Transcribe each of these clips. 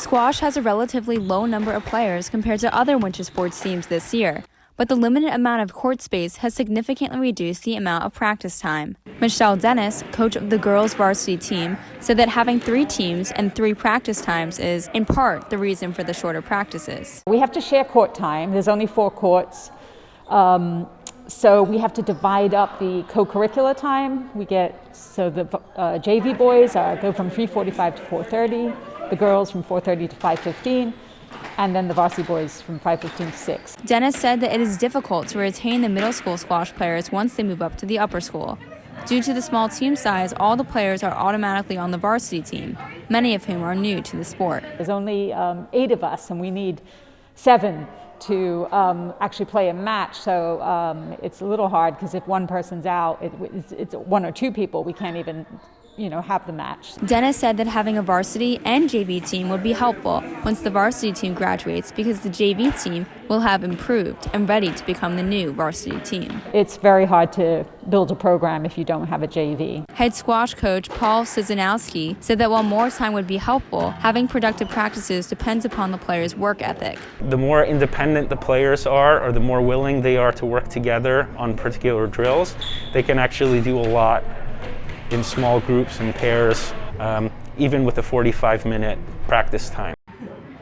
Squash has a relatively low number of players compared to other winter sports teams this year, but the limited amount of court space has significantly reduced the amount of practice time. Michele, coach of the girls' varsity team, said that having 3 teams and 3 practice times is, in part, the reason for the shorter practices. We have to share court time. There's only 4 courts. So we have to divide up the co-curricular time. The JV boys go from 3:45 to 4:30, the girls from 4:30 to 5:15, and then the varsity boys from 5:15 to 6. Dennis said that it is difficult to retain the middle school squash players once they move up to the upper school. Due to the small team size, all the players are automatically on the varsity team, many of whom are new to the sport. There's only 8 of us, and we need 7 to actually play a match, so it's a little hard because if one person's out, it's 1 or 2 people, we can't even have the match. Dennis said that having a varsity and JV team would be helpful once the varsity team graduates because the JV team will have improved and ready to become the new varsity team. It's very hard to build a program if you don't have a JV. Head squash coach Paul Sizanowski said that while more time would be helpful, having productive practices depends upon the players' work ethic. The more independent the players are, or the more willing they are to work together on particular drills, they can actually do a lot in small groups and pairs, even with a 45-minute practice time.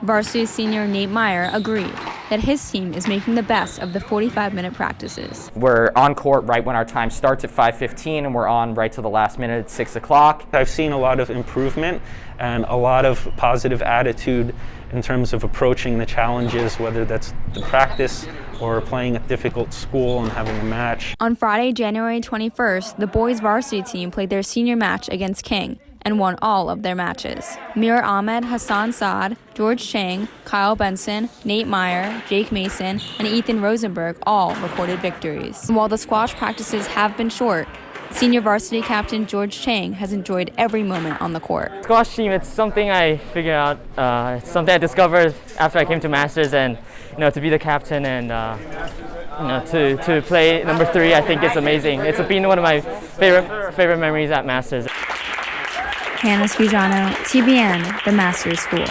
Varsity senior Nate Meyer agreed that his team is making the best of the 45-minute practices. We're on court right when our time starts at 5:15, and we're on right to the last minute at 6 o'clock. I've seen a lot of improvement and a lot of positive attitude in terms of approaching the challenges, whether that's the practice or playing a difficult school and having a match. On Friday, January 21st, the boys' varsity team played their senior match against King and won all of their matches. Mir Ahmed, Hassan Saad, George Chang, Kyle Benson, Nate Meyer, Jake Mason, and Ethan Rosenberg all recorded victories. And while the squash practices have been short, senior varsity captain George Chang has enjoyed every moment on the court. Squash team, it's something I figured out, it's something I discovered after I came to Masters, and to be the captain and to play number 3, I think it's amazing. It's been one of my favorite memories at Masters. Hannah Squijano, TBN, the Masters School.